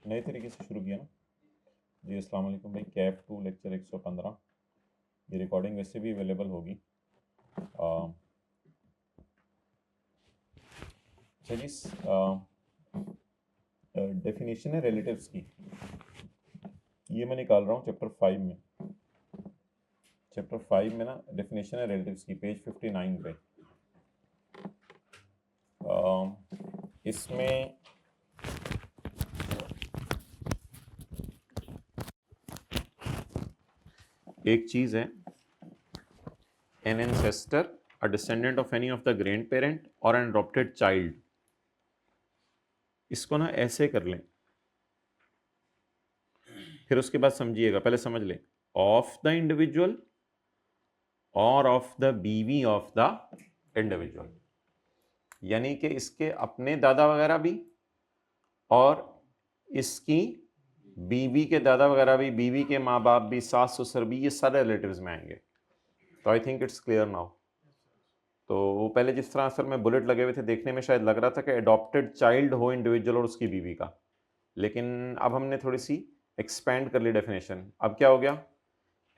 नए तरीके से शुरू किया ना। जी अस्सलाम वालेकुम भाई, कैप 2 लेक्चर 115। ये रिकॉर्डिंग वैसे भी अवेलेबल होगी। अच्छा जी, डेफिनेशन है रिलेटिव्स की, ये मैं निकाल रहा हूँ चैप्टर 5 में। चैप्टर 5 में ना डेफिनेशन है रिलेटिव्स की, पेज 59 पे। इसमें एक चीज़ है, N ancestor, a descendant of any of the grand parent और एन अडॉप्टेड चाइल्ड। इसको ना ऐसे कर लें, फिर उसके बाद समझिएगा, पहले समझ लें। ऑफ द इंडिविजुअल और ऑफ द बीवी ऑफ द इंडिविजुअल, यानी कि इसके अपने दादा वगैरह भी और इसकी बीवी के दादा वगैरह भी, बीवी के माँ बाप भी, सास ससुर भी, ये सारे रिलेटिव्स में आएंगे। तो I think it's clear now. तो वो पहले जिस तरह असल में बुलेट लगे हुए थे, देखने में शायद लग रहा था कि अडॉप्टेड चाइल्ड हो इंडिविजुअल और उसकी बीवी का, लेकिन अब हमने थोड़ी सी एक्सपैंड कर ली डेफिनेशन। अब क्या हो गया?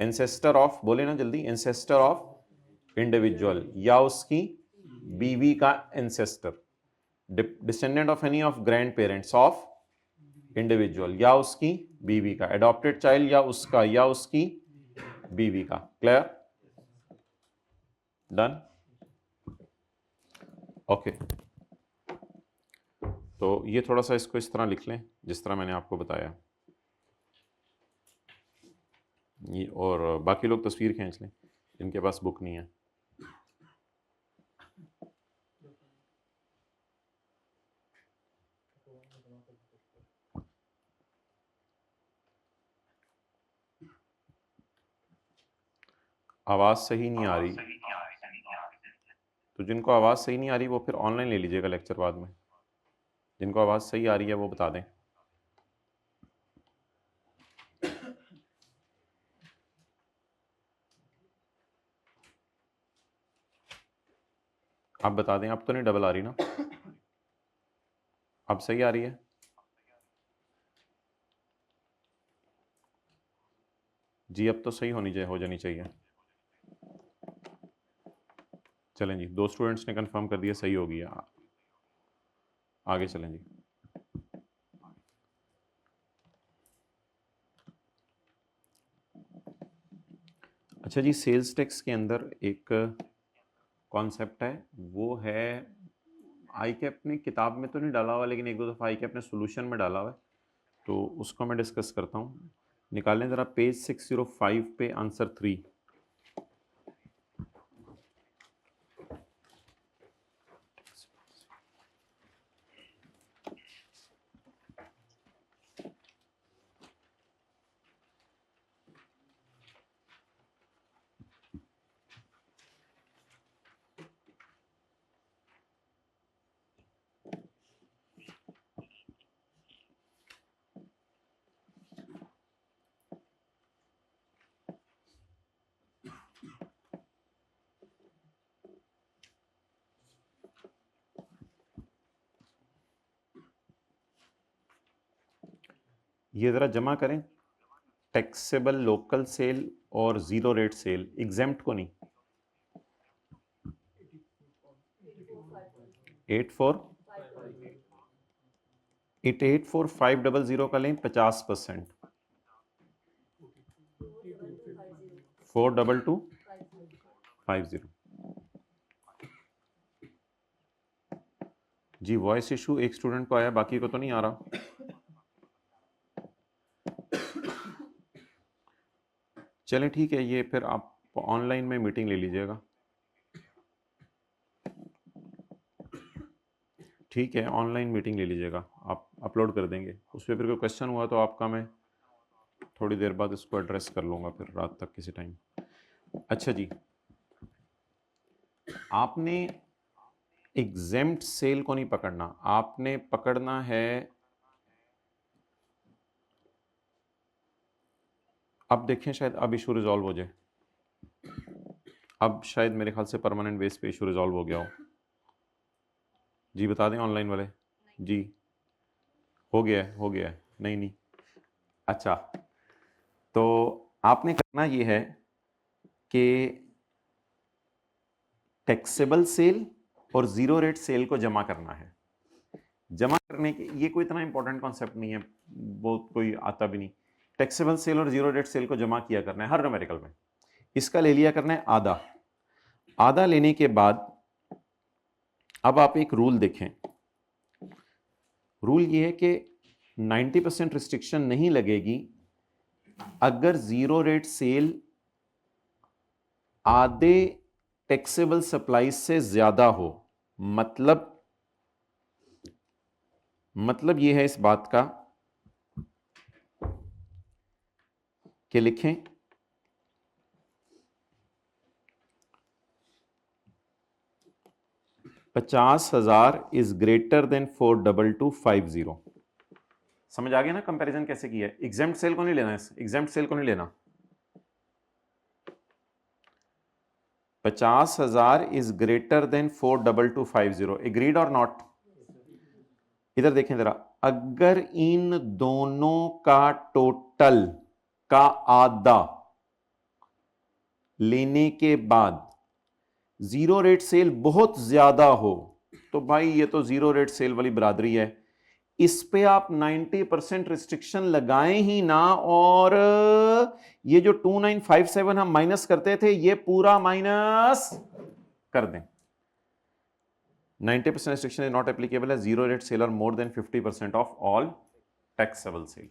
एंसेस्टर ऑफ, बोले ना जल्दी, एंसेस्टर ऑफ इंडिविजुअल या उसकी बीवी का ancestor, descendant of any of grand parents of individual या उसकी बीवी का, अडॉप्टेड चाइल्ड या उसका या उसकी बीवी का। क्लियर? डन? ओके। तो ये थोड़ा सा इसको इस तरह लिख लें जिस तरह मैंने आपको बताया, ये, और बाकी लोग तस्वीर खींच लें जिनके पास बुक नहीं है। आवाज़ सही नहीं आ रही, तो जिनको आवाज़ सही नहीं आ रही वो फिर ऑनलाइन ले लीजिएगा लेक्चर बाद में। जिनको आवाज़ सही आ रही है वो बता दें। आप बता दें, अब तो नहीं डबल आ रही ना? अब सही आ रही है? जी अब तो सही हो जानी चाहिए। चलें जी, 2 स्टूडेंट्स ने कंफर्म कर दिया सही हो गई है। आगे चलें जी। अच्छा जी, सेल्स टैक्स के अंदर एक कॉन्सेप्ट है, वो है, आई कैप ने किताब में तो नहीं डाला हुआ, लेकिन एक दो दफ़ा आई कैप ने सोल्यूशन में डाला हुआ है, तो उसको मैं डिस्कस करता हूँ। निकालें ज़रा पेज 605 पे आंसर 3। ये ज़रा जमा करें, टैक्सेबल लोकल सेल और ज़ीरो रेट सेल, एग्जेम्प्ट को नहीं। 84500 का लें 50%, 42250। जी वॉइस इशू एक स्टूडेंट को आया, बाकी को तो नहीं आ रहा। चलें ठीक है, ये फिर आप ऑनलाइन में मीटिंग ले लीजिएगा। ठीक है, ऑनलाइन मीटिंग ले लीजिएगा, आप अपलोड कर देंगे उस पर। फिर कोई क्वेश्चन हुआ तो आपका मैं थोड़ी देर बाद इसको एड्रेस कर लूँगा, फिर रात तक किसी टाइम। अच्छा जी, आपने एग्जेम्प्ट सेल को नहीं पकड़ना, आपने पकड़ना है, अब देखें शायद अब इशू रिजॉल्व हो जाए। अब शायद मेरे ख्याल से परमानेंट बेस पे इशू रिजॉल्व हो गया हो। जी बता दें ऑनलाइन वाले। जी हो गया है, हो गया है। नहीं नहीं, अच्छा तो आपने करना ये है कि टैक्सेबल सेल और जीरो रेट सेल को जमा करना है। जमा करने के ये कोई इतना इंपॉर्टेंट कॉन्सेप्ट नहीं है, बहुत कोई आता भी नहीं। टैक्सेबल सेल और जीरो रेट सेल को जमा किया करना है हर न्यूमेरिकल में। इसका ले लिया करना है आधा। आधा लेने के बाद अब आप एक रूल देखें। रूल ये है कि 90% रिस्ट्रिक्शन नहीं लगेगी अगर जीरो रेट सेल आधे टैक्सेबल सप्लाई से ज्यादा हो। मतलब यह है इस बात का कि लिखें 50,000 इज ग्रेटर देन 42250। समझ आ गया ना कंपैरिजन कैसे किया है? एग्जेम्प्ट सेल को नहीं लेना, एग्जेम्प्ट सेल को नहीं लेना। 50,000 इज ग्रेटर देन 42250। एग्रीड और नॉट? इधर देखें जरा, अगर इन दोनों का टोटल का आधा लेने के बाद जीरो रेट सेल बहुत ज्यादा हो तो भाई ये तो जीरो रेट सेल वाली बरादरी है, इस पे आप 90% रिस्ट्रिक्शन लगाएं ही ना, और ये जो 2957 हम माइनस करते थे ये पूरा माइनस कर दें। 90% रिस्ट्रिक्शन इज नॉट एप्लीकेबल है जीरो रेट सेल और more than 50% of all taxable sale.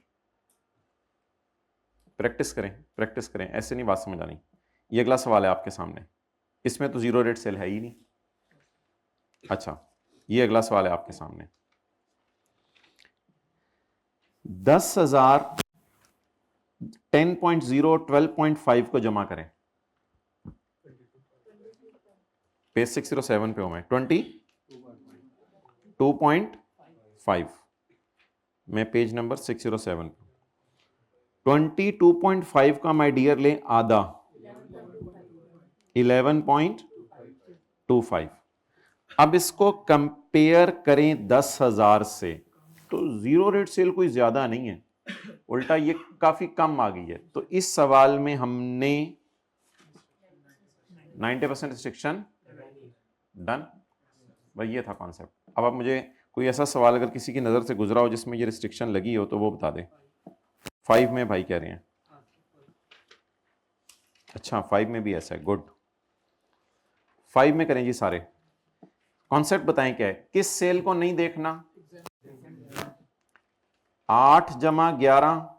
Practice करें, ऐसे नहीं बात समझ आनी। ये अगला सवाल है आपके सामने, इसमें तो जीरो रेट सेल है ही नहीं। अच्छा, ये अगला सवाल है आपके सामने। 10,000 10.0 12.5 को जमा करें। पेज 607 पे हूं मैं। 22.5 मैं पेज नंबर 607 पे। 22.5 का माय डियर लें आधा 11.25। अब इसको कंपेयर करें 10,000 से, तो जीरो रेट सेल कोई ज्यादा नहीं है, उल्टा ये काफी कम आ गई है। तो इस सवाल में हमने 90% रिस्ट्रिक्शन डन। भाई ये था कॉन्सेप्ट। अब आप मुझे कोई ऐसा सवाल अगर किसी की नजर से गुजरा हो जिसमें ये रिस्ट्रिक्शन लगी हो तो वो बता दे। 5 में भाई कह रहे हैं, अच्छा 5 में भी ऐसा है, गुड। 5 में करें जी सारे। कॉन्सेप्ट बताएं क्या है, किस सेल को नहीं देखना? 8 जमा 11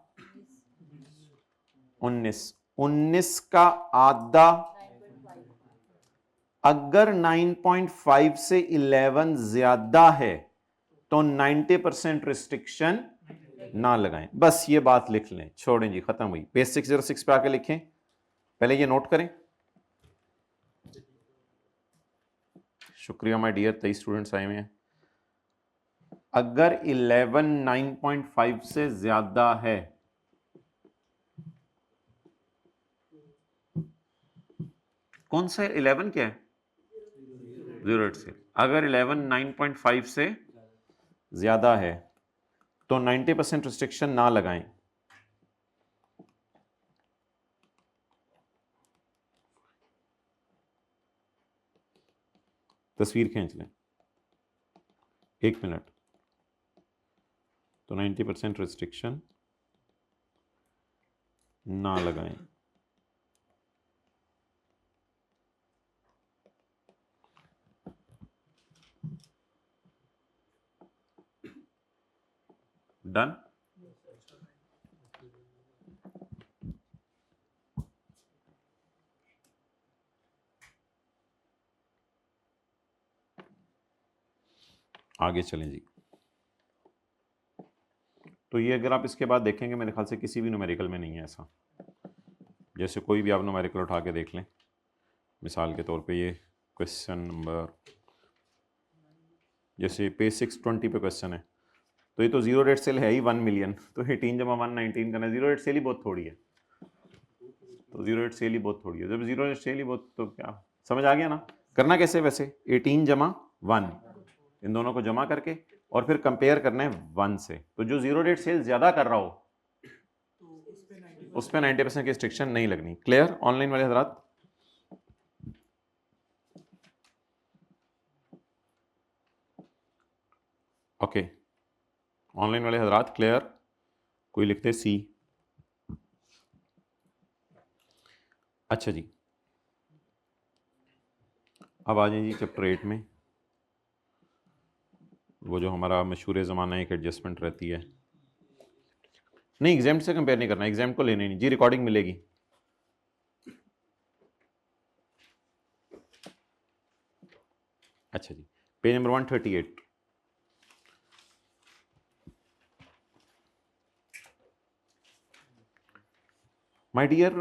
19, 19 का आधा। अगर 9.5 से 11 ज्यादा है तो 90% रिस्ट्रिक्शन ना लगाएं। बस ये बात लिख लें, छोड़ें जी, खत्म हुई। पेज 606 पे आके लिखें, पहले ये नोट करें। शुक्रिया माय डियर, 23 स्टूडेंट्स आए हुए हैं। अगर 11 9.5 से ज्यादा है कौन सा 11 क्या है? Zero rate sale. अगर 11 9.5 से ज्यादा है तो 90% रिस्ट्रिक्शन ना लगाएं। तस्वीर खींच लें, 1 मिनट। तो 90% रिस्ट्रिक्शन ना लगाएं। डन। आगे चलें जी। तो ये अगर आप इसके बाद देखेंगे मेरे ख्याल से किसी भी न्यूमेरिकल में नहीं है ऐसा। जैसे कोई भी आप न्यूमेरिकल उठा के देख लें, मिसाल के तौर पे ये क्वेश्चन नंबर, जैसे पेज 620 पे क्वेश्चन है, तो ये तो जीरो रेट सेल है ही 1 मिलियन, तो 18 जमा 119 करना, जीरो रेट सेल ही बहुत थोड़ी है। तो जीरो रेट सेल ही बहुत थोड़ी है, जब जीरो रेट सेल ही बहुत, तो क्या समझ आ गया ना? करना कैसे वैसे? 18 जमा 1 इन दोनों को जमा करके और फिर कंपेयर करना है 1 से। तो जो जीरो डेट सेल ज्यादा कर रहा हो उस पर 90% की रिस्ट्रिक्शन नहीं लगनी। क्लियर ऑनलाइन वाले हजरात? ओके ऑनलाइन वाले हजरात क्लियर? कोई लिखते सी। अच्छा जी, अब आ जाए जी चैप्टर 8 में। वो जो हमारा मशहूर ज़माना एक एडजस्टमेंट रहती है। नहीं एग्जाम से कंपेयर नहीं करना, एग्जाम को लेने नहीं जी, रिकॉर्डिंग मिलेगी। अच्छा जी, page number 138। My dear,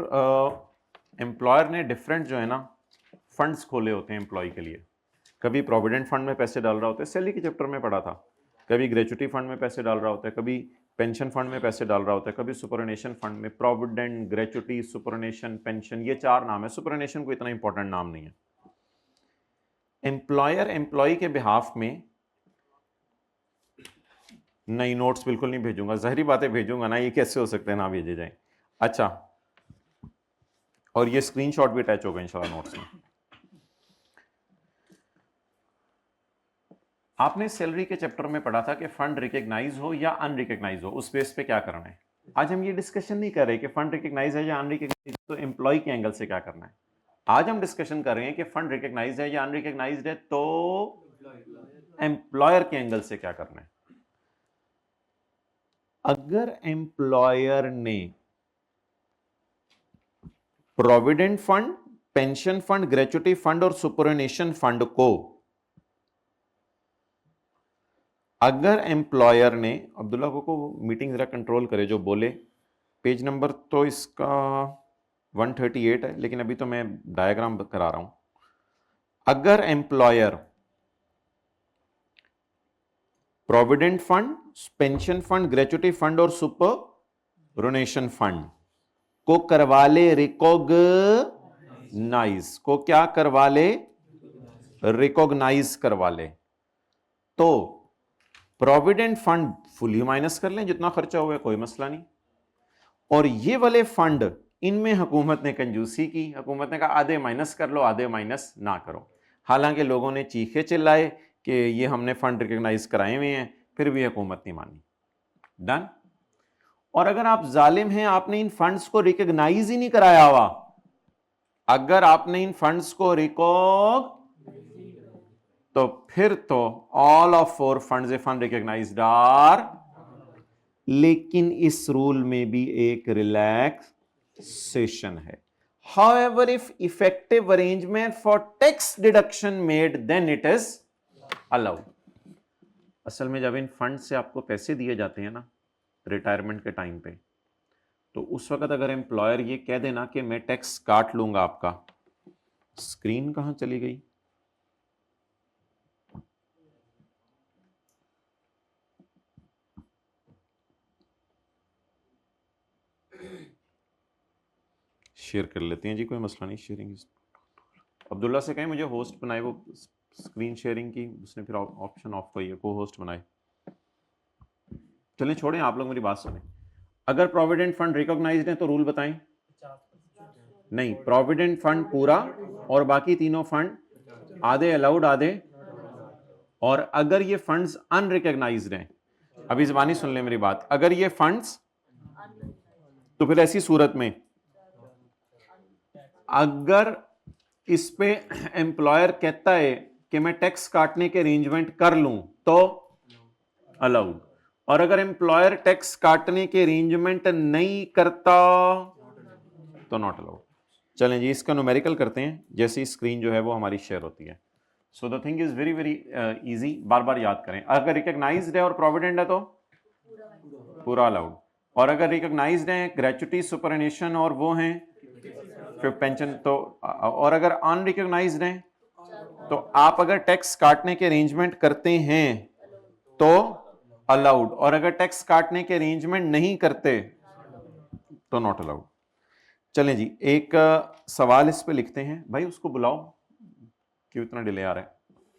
employer ने डिफरेंट जो है ना फंड्स खोले होते हैं एम्प्लॉय के लिए। कभी प्रोविडेंट फंड में पैसे डाल रहा होता है, सैलरी के चैप्टर में पढ़ा था। कभी ग्रेचुटी फंड में पैसे डाल रहा होता है, कभी पेंशन फंड में पैसे डाल रहा होता है, कभी सुपरनेशन फंड में। प्रोविडेंट, ग्रेचुटी, सुपरनेशन, पेंशन, ये 4 नाम है। सुपरनेशन को इतना इंपॉर्टेंट नाम नहीं है। एम्प्लॉयर एम्प्लॉय के बिहाफ में नहीं, नोट्स बिल्कुल नहीं भेजूंगा, जहरी बातें भेजूंगा ना, ये कैसे हो सकते हैं ना भेजे जाए। अच्छा, और ये स्क्रीनशॉट भी अटैच होगा इंशाल्लाह नोट्स में। आपने सैलरी के चैप्टर में पढ़ा था कि फंड रिकग्नाइज हो या अनरिकग्नाइज हो, उस बेस पे क्या करना है। आज हम ये डिस्कशन नहीं कर रहे कि फंड रिकग्नाइज है या अनरिकग्नाइज, तो एम्प्लॉय के एंगल से क्या करना है। आज हम डिस्कशन कर रहे हैं कि फंड रिकग्नाइज है या अनरिकग्नाइज है, तो एम्प्लॉयर के एंगल से क्या करना है। अगर एम्प्लॉयर ने provident fund, pension fund, gratuity fund और सुपरनेशन फंड को, अगर एम्प्लॉयर ने, अब्दुल्ला को मीटिंग जरा कंट्रोल करे जो बोले। पेज नंबर तो इसका 138 है, लेकिन अभी तो मैं डायग्राम करा रहा हूं। अगर employer provident fund, pension fund, gratuity fund और सुपरनेशन फंड को करवा ले रिकॉग्नाइज, को क्या करवा ले, रिकॉग्नाइज करवा ले, तो प्रोविडेंट फंड फुली माइनस कर लें, जितना खर्चा हुआ है कोई मसला नहीं। और ये वाले फंड, इनमें हुकूमत ने कंजूसी की, हुकूमत ने कहा आधे माइनस कर लो, आधे माइनस ना करो। हालांकि लोगों ने चीखे चिल्लाए कि ये हमने फंड रिकग्नाइज कराए हुए हैं, फिर भी हुकूमत नहीं मानी। डन। और अगर आप जालिम हैं, आपने इन फंड्स को रिकग्नाइज ही नहीं कराया हुआ, अगर आपने इन फंड्स को तो फिर तो all of 4 funds if unrecognised are. लेकिन इस रूल में भी एक रिलैक्सेशन है। However, if effective arrangement for tax deduction made, then it is allowed. असल में जब इन फंड से आपको पैसे दिए जाते हैं ना रिटायरमेंट के टाइम पे, तो उस वक्त अगर एम्प्लॉयर ये कह देना कि मैं टैक्स काट लूंगा आपका, स्क्रीन कहां चली गई, शेयर कर लेते हैं जी, कोई मसला नहीं। शेयरिंग अब्दुल्ला से कहें मुझे होस्ट बनाए, वो स्क्रीन शेयरिंग की उसने फिर ऑप्शन ऑफ किया, को होस्ट बनाए। चलें छोड़ें, आप लोग मेरी बात सुनें। अगर प्रोविडेंट फंड रिकॉग्नाइज्ड है तो रूल बताएं। नहीं, प्रोविडेंट फंड पूरा और बाकी तीनों फंड आधे अलाउड, आधे। और अगर ये फंड्स अनरिकग्नाइज्ड हैं, अभी ज़बानी सुन लें मेरी बात, अगर ये फंड्स, तो फिर ऐसी सूरत में अगर इस पे एम्प्लॉयर कहता है कि मैं टैक्स काटने के अरेंजमेंट कर लूं, तो अलाउड। और अगर एम्प्लॉयर टैक्स काटने के अरेंजमेंट नहीं करता तो नॉट अलाउड। चलें जी, इसका न्यूमेरिकल करते हैं जैसे ही स्क्रीन जो है वो हमारी शेयर होती है। So the thing is very very easy, बार बार याद करें। अगर रिकग्नाइज्ड है और प्रोविडेंट है तो पूरा अलाउड, और अगर रिकग्नाइज्ड है ग्रेचुटी, सुपरनेशन और वो हैं फिर पेंशन तो, और अगर अनरिकग्नाइज्ड हैं तो आप अगर टैक्स काटने के अरेंजमेंट करते हैं तो अलाउड, और अगर टैक्स काटने के अरेंजमेंट नहीं करते तो नॉट अलाउड। चलें जी, एक सवाल इस पे लिखते हैं। भाई उसको बुलाओ, क्यों इतना डिले आ रहा है।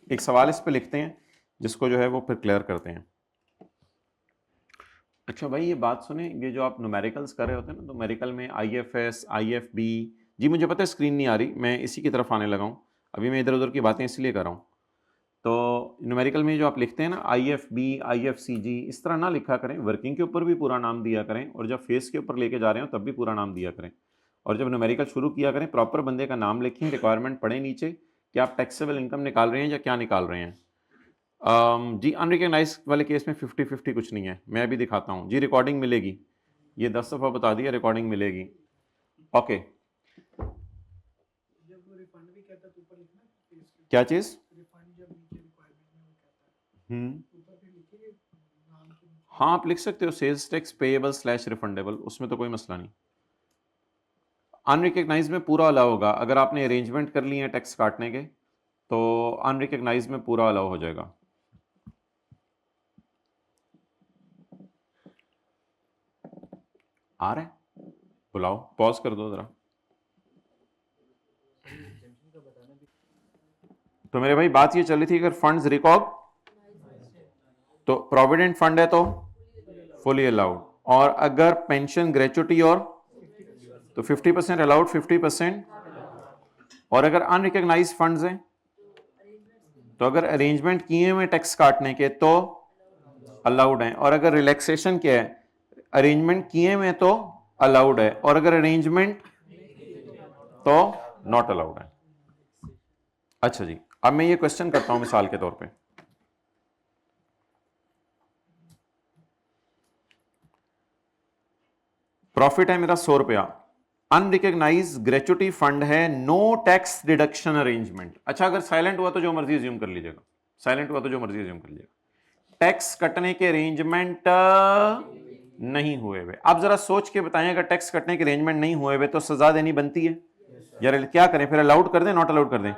एक सवाल इस पे लिखते हैं जिसको जो है वो फिर क्लियर करते हैं। अच्छा भाई ये बात सुने, ये जो आप न्यूमेरिकल्स कर रहे होते हैं ना, न्यूमेरिकल में IFS IFB, जी मुझे पता है स्क्रीन नहीं आ रही, मैं इसी की तरफ आने लगा हूँ, अभी मैं इधर उधर की बातें इसलिए कर रहा हूँ। तो न्यूमेरिकल में जो आप लिखते हैं ना IFB IFCG, इस तरह ना लिखा करें, वर्किंग के ऊपर भी पूरा नाम दिया करें, और जब फेस के ऊपर लेके जा रहे हो तब भी पूरा नाम दिया करें, और जब न्यूमेरिकल शुरू किया करें प्रॉपर बंदे का नाम लिखें, रिक्वायरमेंट पढ़ें नीचे कि आप टैक्सेबल इनकम निकाल रहे हैं या क्या निकाल रहे हैं। जी अनरिकग्नाइज वाले केस में 50-50 कुछ नहीं है, मैं अभी दिखाता हूँ जी। रिकॉर्डिंग मिलेगी, ये 10 दफ़ा बता दिया, रिकॉर्डिंग मिलेगी। ओके, क्या चीज़? हाँ आप लिख सकते हो सेल्स टैक्स पेएबल / रिफंडेबल, उसमें तो कोई मसला नहीं। अनरिकग्नाइज में पूरा अलाउ होगा, अगर आपने अरेंजमेंट कर लिए हैं टैक्स काटने के तो अनरिकग्नाइज में पूरा अलाउ हो जाएगा। आ रहा है? बुलाओ, पॉज कर दो जरा। तो मेरे भाई बात ये चल रही थी, अगर फंड्स रिकॉग तो प्रोविडेंट फंड है तो फुली अलाउड, और अगर पेंशन ग्रेचुटी और तो 50% अलाउड 50%, और अगर अनरिकग्नाइज फंड्स हैं तो अगर अरेंजमेंट किए हुए टैक्स काटने के तो अलाउड हैं, और अगर रिलैक्सेशन क्या है अरेंजमेंट किए हुए तो अलाउड है, और अगर अरेंजमेंट तो नॉट अलाउड है। अच्छा जी, अब मैं ये क्वेश्चन करता हूं मिसाल के तौर पे, प्रॉफिट है मेरा 100 रुपया, अनरिकग्नाइज ग्रेचुटी फंड है, नो टैक्स डिडक्शन अरेंजमेंट। अच्छा अगर साइलेंट हुआ तो जो मर्जी अज्यूम कर लीजिएगा, साइलेंट हुआ तो जो मर्जी अज्यूम कर लीजिएगा, टैक्स कटने के अरेंजमेंट नहीं हुए हुए। आप जरा सोच के बताएं, अगर टैक्स कटने के अरेंजमेंट नहीं हुए हुए तो सजा देनी बनती है यार, क्या करें फिर? अलाउड कर दें, नॉट अलाउड कर दें?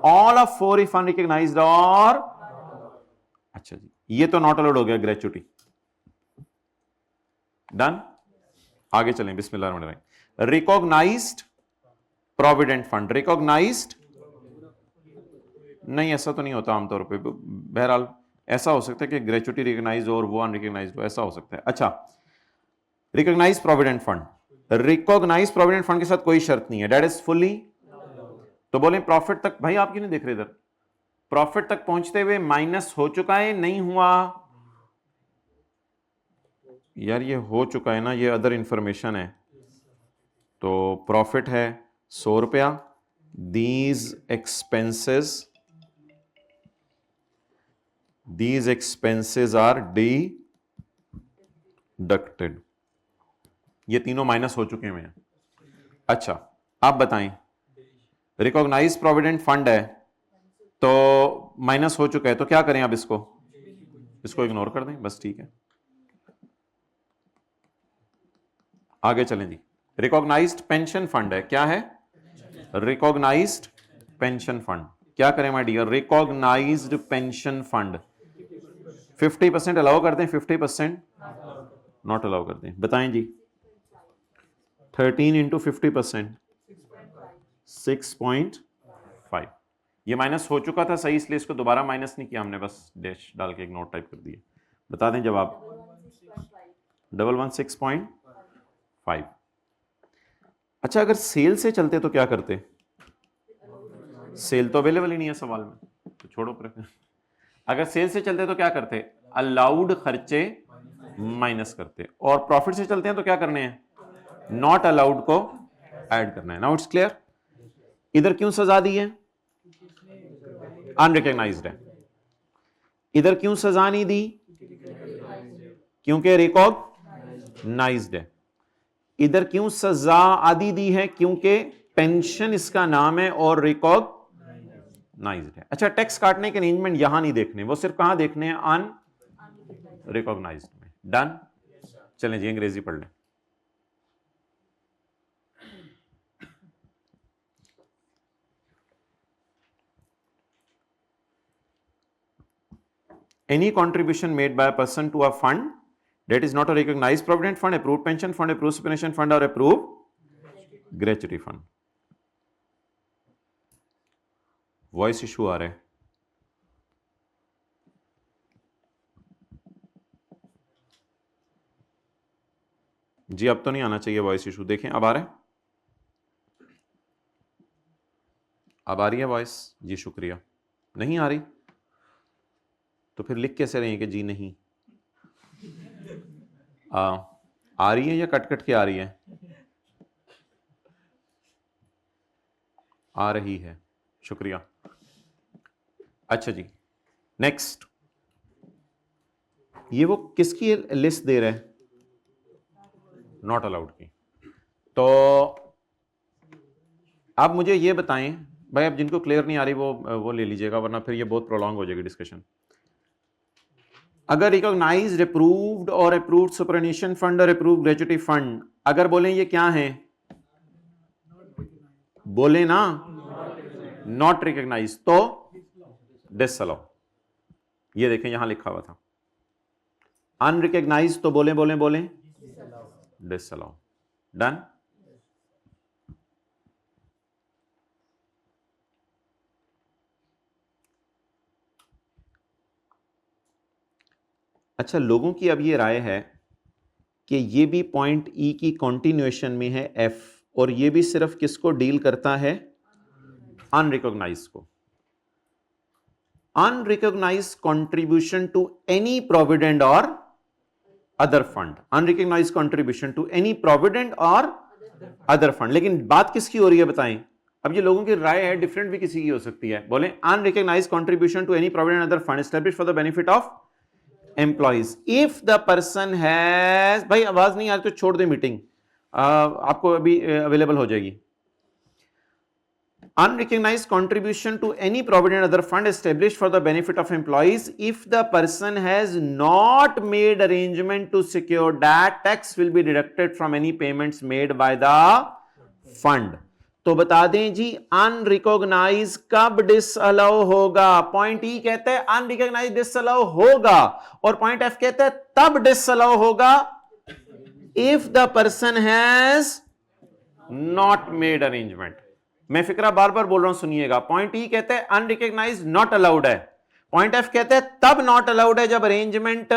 ऑल ऑफ 4 इफ अनरिकग्नाइज्ड और, अच्छा जी ये तो नॉट अलाउड हो गया ग्रेचुटी, डन। आगे चलें, बिस्मिल्लाह। रिकॉग्नाइज्ड प्रोविडेंट फंड, रिकॉग्नाइज्ड नहीं, ऐसा तो नहीं होता आमतौर पे, बहरहाल ऐसा हो सकता है कि ग्रेचुटी रिकॉग्नाइज और वो अनरिकग्नाइज्ड हो, ऐसा हो सकता है। अच्छा recognise provident fund, recognise provident fund के साथ कोई शर्त नहीं है, दैट इज फुली, तो बोले प्रॉफिट तक, भाई आप क्यों नहीं देख रहे इधर, प्रॉफिट तक पहुंचते हुए माइनस हो चुका है नहीं हुआ? यार ये हो चुका है ना, ये अदर इंफॉर्मेशन है, तो प्रॉफिट है 100 रुपया, दीज एक्सपेंसेस आर डिडक्टेड, ये तीनों माइनस हो चुके हैं। अच्छा आप बताएं, रिकॉग्नाइज प्रोविडेंट फंड है तो माइनस हो चुका है, तो क्या करें? अब इसको इग्नोर कर दें बस, ठीक है। आगे चलें जी, रिकॉग्नाइज्ड पेंशन फंड है, क्या है? रिकॉग्नाइज्ड पेंशन फंड, क्या करें my dear? Recognised pension fund 50% allow कर दें, 50% नॉट अलाउ कर दें, बताएं जी। 13 इंटू 50% 6.5, ये माइनस हो चुका था सही, इसलिए इसको दोबारा माइनस नहीं किया हमने, बस डैश डाल के एक नोट टाइप कर दिया। बता दें जवाब, 116.5। अच्छा अगर सेल से चलते तो क्या करते? सेल तो अवेलेबल ही नहीं है सवाल में, तो छोड़ो पर। अगर सेल से चलते तो क्या करते? अलाउड खर्चे माइनस करते, और प्रॉफिट से चलते हैं तो क्या करने हैं? नॉट अलाउड को ऐड करना है। Now it's clear. इधर क्यों सजा दी है? अनरिकग्नाइज्ड है। इधर क्यों सजा नहीं दी? क्योंकि रिकॉग्नाइज्ड है। इधर क्यों सजा आदि दी है? क्योंकि पेंशन इसका नाम है और रिकॉग्नाइज्ड है। अच्छा टैक्स काटने के अरेंजमेंट यहां नहीं देखने, वो सिर्फ कहां देखने हैं? अनरिकॉग्नाइज्ड में। डन। चलें जी अंग्रेजी पढ़ लें। Any contribution made by a person to a fund that is not a recognized provident fund, approved pension fund, approved superannuation fund, or approved gratuity fund. Voice issue आ रहा है। जी अब तो नहीं आना चाहिए वॉइस इशू, देखें अब आ रहा है, अब आ रही है वॉइस? जी शुक्रिया। नहीं आ रही तो फिर लिख कैसे रहे हैं कि जी नहीं आ रही है या कट कट के आ रही है? आ रही है, शुक्रिया। अच्छा जी नेक्स्ट, ये वो किसकी लिस्ट दे रहा है? नॉट अलाउड की। तो आप मुझे ये बताएं भाई, अब जिनको क्लियर नहीं आ रही वो ले लीजिएगा, वरना फिर ये बहुत प्रोलॉन्ग हो जाएगी डिस्कशन। अगर रिकॉग्नाइज्ड, अप्रूव्ड और अप्रूव्ड सुपरएनुशन फंड और अप्रूव्ड ग्रेच्युटी फंड, अगर बोले ये क्या है? बोले ना नॉट रिकॉग्नाइज्ड तो डिसअलाउ। ये देखें यहां लिखा हुआ था। अनरिकॉग्नाइज्ड तो बोले बोले बोले डिसअलाउ। डन। अच्छा, लोगों की अब ये राय है कि ये भी पॉइंट ई की कंटिन्यूएशन में है एफ, और ये भी सिर्फ किसको डील करता है? अनरिकॉग्नाइज्ड को। Unrecognized contribution to any provident or other fund, unrecognized contribution to any provident or other fund. लेकिन बात किसकी हो रही है बताएं? अब ये लोगों की राय है, डिफरेंट भी किसी की हो सकती है। बोले unrecognised contribution to any provident other fund established for the benefit of employees if the person has, भाई आवाज नहीं आ रही तो छोड़ दे मीटिंग, आपको अभी अवेलेबल हो जाएगी। Unrecognized contribution to any provident other fund established for the benefit of employees if the person has not made arrangement to secure that, tax will be deducted from any payments made by the fund. तो बता दें जी unrecognised कब disallow होगा? Point ई कहता है unrecognised disallow होगा, और point F कहता है तब डिसअलाउ होगा if the person has not made arrangement. मैं फिक्रा बार बार बोल रहा हूं, सुनिएगा। पॉइंट ई कहते हैं अनरिकॉग्नाइज्ड नॉट अलाउड है, पॉइंट एफ कहते हैं तब नॉट अलाउड है जब अरेंजमेंट,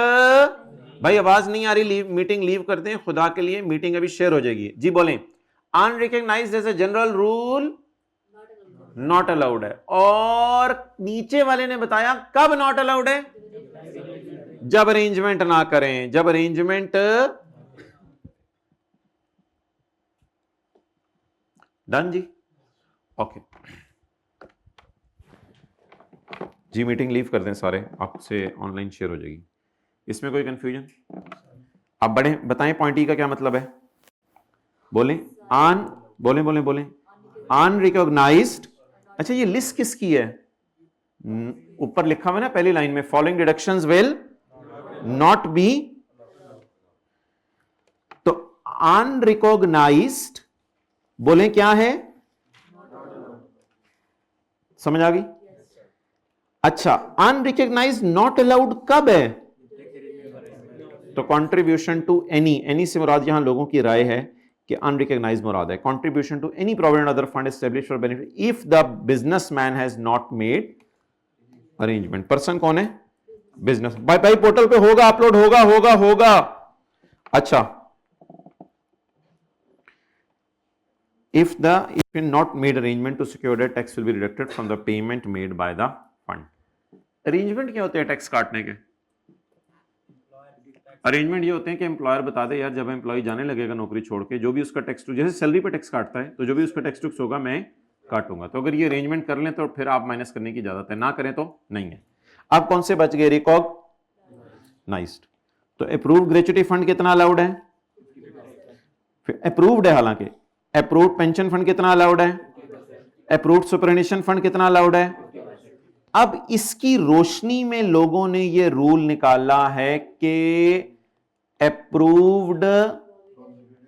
भाई आवाज नहीं आ रही, मीटिंग लीव करते हैं खुदा के लिए, मीटिंग अभी शेयर हो जाएगी। जी बोलें। Unrecognised as a general rule not allowed है, और नीचे वाले ने बताया कब नॉट अलाउड है? जब अरेंजमेंट ना करें, जब अरेंजमेंट। डन जी, ओके जी, मीटिंग लीव कर दें सारे, आपसे ऑनलाइन शेयर हो जाएगी। इसमें कोई कंफ्यूजन? आप बड़े बताएं पॉइंट ई का क्या मतलब है? बोलें बोलें अनरिकॉग्नाइज्ड। अच्छा, ये लिस्ट किसकी है? ऊपर लिखा हुआ ना पहली लाइन में, following deductions will not be. तो अनरिकॉग्नाइज्ड बोलें क्या है? समझ आ गई? अच्छा, अनरिकॉग्नाइज्ड नॉट अलाउड कब है? तो कंट्रीब्यूशन टू एनी से मुराद यहां लोगों की राय है कि अनरिकॉग्नाइज्ड मुराद है contribution to any provident other fund established for benefit if the businessman has not made arrangement. Person कौन है? बिजनेस। भाई पोर्टल पे होगा, अपलोड होगा। अच्छा, if not made arrangement to secure that, tax will be deducted from the payment made by the fund. Arrangement क्या होते हैं टैक्स काटने के? अरेंजमेंट ये होते हैं कि एम्प्लॉयर बता दे यार जब एम्प्लॉय जाने लगेगा नौकरी छोड़ के, जो भी उसका टैक्स, जैसे सैलरी पे टैक्स काटता है, तो जो भी उसका टैक्स टुक्स होगा मैं काटूंगा। तो अगर ये अरेंजमेंट कर लें तो फिर आप माइनस करने की इजाजत है, ना करें तो नहीं है। अब कौन से बच गए? रिकॉग्नाइज्ड। तो अप्रूव्ड ग्रेच्युटी फंड कितना अलाउड है? अप्रूव्ड है, हालांकि अप्रूव्ड पेंशन फंड कितना अलाउड है? अप्रूव्ड सुपरएनुशन फंड कितना अलाउड है? अब इसकी रोशनी में लोगों ने यह रूल निकाला है कि अप्रूव्ड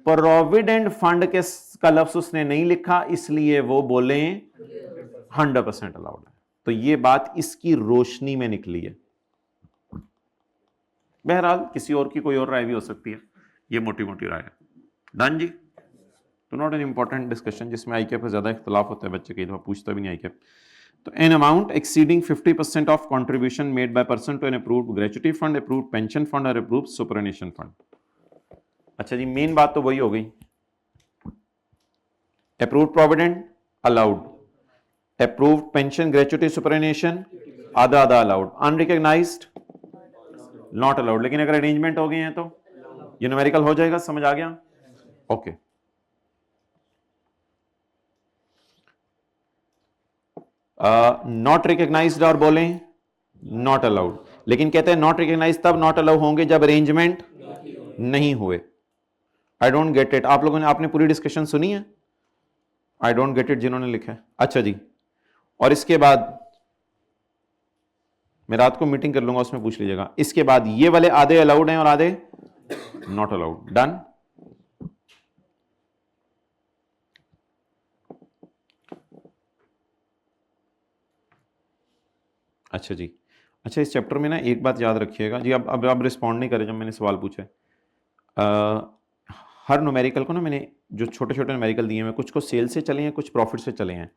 प्रोविडेंट फंड के का लफ्ज उसने नहीं लिखा, इसलिए वो बोले 100% अलाउड है। तो ये बात इसकी रोशनी में निकली है। बहरहाल किसी और की कोई और राय भी हो सकती है, ये मोटी मोटी राय है। डन जी। तो नॉट एन इंपॉर्टेंट डिस्कशन जिसमें आईकेप का ज्यादा इख्तलाफ होता है, बच्चे कई दफा पूछता भी नहीं आईकेप। तो an amount exceeding 50% of contribution made by person to an approved gratuity fund, approved pension fund और अप्रूव्ड सुपरएनुशन फंड। अच्छा जी, मेन बात तो वही हो गई। Approved provident allowed, approved pension gratuity superannuation आधा आधा अलाउड, अनरिकॉग्नाइज्ड नॉट अलाउड। लेकिन अगर अरेंजमेंट हो गए हैं तो ये न्यूमेरिकल हो जाएगा, समझ आ गया? ओके। नॉट रिकॉग्नाइज्ड और बोले नॉट अलाउड, लेकिन कहते हैं नॉट रिकॉग्नाइज्ड तब नॉट अलाउड होंगे जब अरेंजमेंट नहीं हुए। I don't get it. आप लोगों ने, आपने पूरी डिस्कशन सुनी है? आई डोंट गेट इट जिन्होंने लिखा है। अच्छा जी, और इसके बाद मैं रात को मीटिंग कर लूंगा, उसमें पूछ लीजिएगा। इसके बाद ये वाले आधे अलाउड हैं और आधे नॉट अलाउड। डन। अच्छा जी, अच्छा इस चैप्टर में ना एक बात याद रखिएगा जी। अब आप रिस्पॉन्ड नहीं करे जब मैंने सवाल पूछा है। हर न्यूमेरिकल को ना मैंने जो छोटे छोटे न्यूमेरिकल दिए हैं, कुछ को सेल से चले हैं, कुछ प्रॉफिट से चले हैं।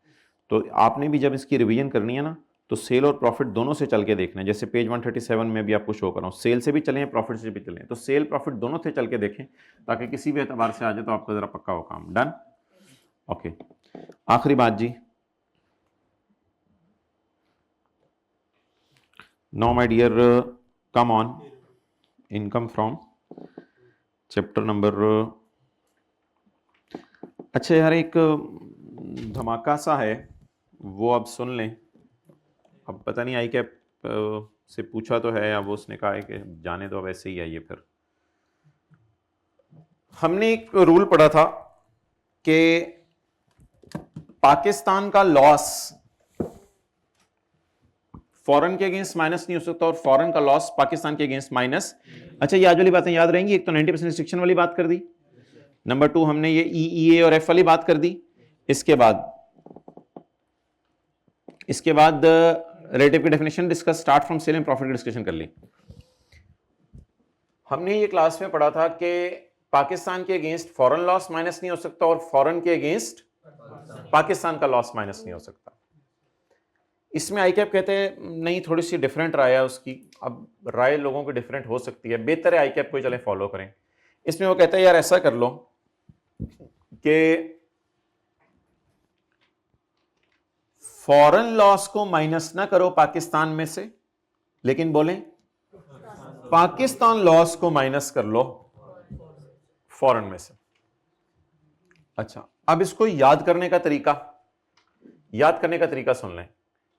तो आपने भी जब इसकी रिवीजन करनी है ना, तो सेल और प्रॉफिट दोनों से चल के देखना है। जैसे पेज 137 में भी आपको शो कर रहा हूँ, सेल से भी चले हैं, प्रॉफिट से भी चले हैं। तो सेल प्रॉफिट दोनों से चल के देखें, ताकि किसी भी एतबार से आ जाए तो आपको जरा पक्का हो काम। डन। ओके, आखिरी बात जी। Now my dear, come on, income from chapter number. अच्छा यार, एक धमाका सा है, वो अब सुन लें। अब पता नहीं आई क्या से पूछा तो है, अब उसने कहा है कि जाने दो, अब ऐसे ही आइए। फिर हमने एक रूल पढ़ा था कि पाकिस्तान का लॉस फॉरेन के अगेंस्ट माइनस नहीं हो सकता, और फॉरेन का लॉस पाकिस्तान के अगेंस्ट माइनस। अच्छा, ये आज वाली बातें याद रहेंगी। एक तो 90% रिस्ट्रिक्शन वाली बात कर दी, नंबर 2 हमने ये EEA और F वाली बात कर दी। इसके बाद रिलेटिव की definition discuss, start from sale and profit की डिस्कशन कर ली। हमने ये क्लास में पढ़ा था कि पाकिस्तान के अगेंस्ट फॉरेन लॉस माइनस नहीं हो सकता, और फॉरेन के अगेंस्ट पाकिस्तान का लॉस माइनस नहीं हो सकता। इसमें आईकैप कहते हैं नहीं, थोड़ी सी डिफरेंट राय है उसकी। अब राय लोगों की डिफरेंट हो सकती है, बेहतर है आईकैप को चले फॉलो करें। इसमें वो कहते हैं यार ऐसा कर लो कि फॉरेन लॉस को माइनस ना करो पाकिस्तान में से, लेकिन बोलें पाकिस्तान लॉस को माइनस कर लो फॉरेन में से। अच्छा, अब इसको याद करने का तरीका सुन लें।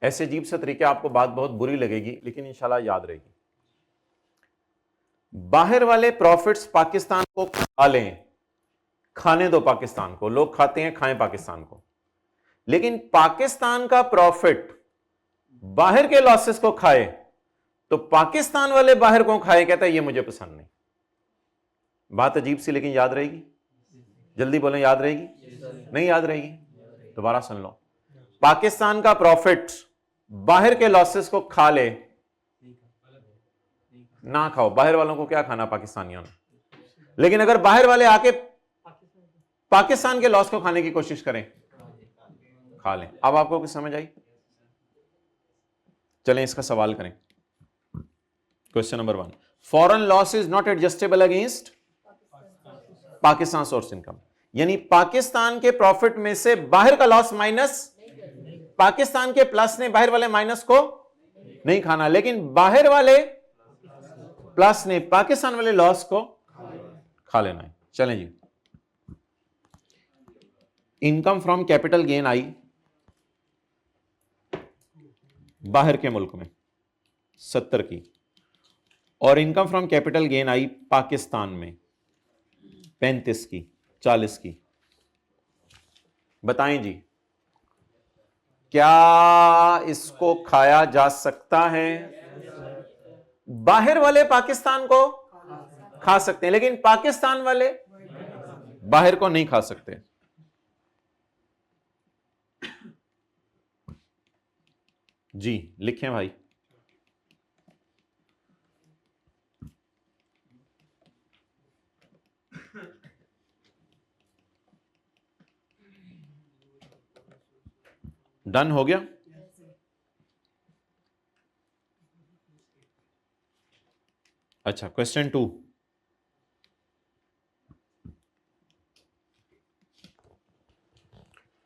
ऐसे अजीब सा तरीका, आपको बात बहुत बुरी लगेगी लेकिन इंशाल्लाह याद रहेगी। बाहर वाले प्रॉफिट्स पाकिस्तान को खा लें, खाने दो पाकिस्तान को, लोग खाते हैं, खाएं पाकिस्तान को। लेकिन पाकिस्तान का प्रॉफिट बाहर के लॉसेस को खाए तो पाकिस्तान वाले बाहर को खाए, कहता है ये मुझे पसंद नहीं। बात अजीब सी, लेकिन याद रहेगी। जल्दी बोलें, याद रहेगी? नहीं याद रहेगी? दोबारा सुन लो। पाकिस्तान का प्रॉफिट बाहर के लॉसेस को खा ले, ना खाओ, बाहर वालों को क्या खाना पाकिस्तानियों ने। लेकिन अगर बाहर वाले आके पाकिस्तान के लॉस को खाने की कोशिश करें, खा लें। अब आपको कुछ समझ आई? चलें इसका सवाल करें। Question number 1, foreign loss is not adjustable against Pakistan source income. यानी पाकिस्तान के प्रॉफिट में से बाहर का लॉस माइनस, पाकिस्तान के प्लस ने बाहर वाले माइनस को नहीं खाना, लेकिन बाहर वाले प्लस ने पाकिस्तान वाले लॉस को खा लेना है। चलें जी, इनकम फ्रॉम कैपिटल गेन आई बाहर के मुल्क में 70 की, और इनकम फ्रॉम कैपिटल गेन आई पाकिस्तान में 35 की, 40 की। बताएं जी, क्या इसको खाया जा सकता है? बाहर वाले पाकिस्तान को खा सकते हैं, लेकिन पाकिस्तान वाले बाहर को नहीं खा सकते। जी लिखें भाई। डन हो गया? अच्छा, क्वेश्चन 2,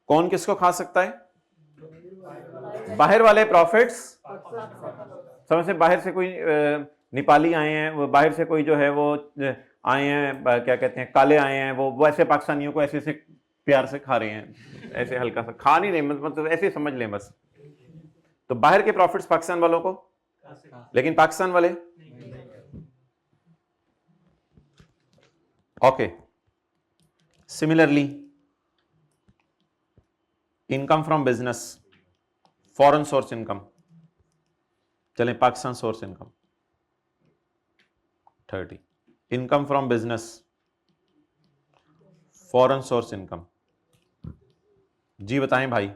कौन किसको खा सकता है? बाहर वाले प्रॉफिट्स। समझ से बाहर से कोई नेपाली आए हैं, वो बाहर से कोई जो है वो आए हैं, क्या कहते हैं, काले आए हैं, वो ऐसे पाकिस्तानियों को ऐसे से प्यार से खा रहे हैं, ऐसे हल्का सा खा नहीं रहे, मतलब ऐसे समझ लें बस। तो बाहर के प्रॉफिट्स पाकिस्तान वालों को, लेकिन पाकिस्तान वाले okay. Similarly income from business, foreign source income, चलें Pakistan source income 30, income from business, foreign source income, जी बताएं भाई,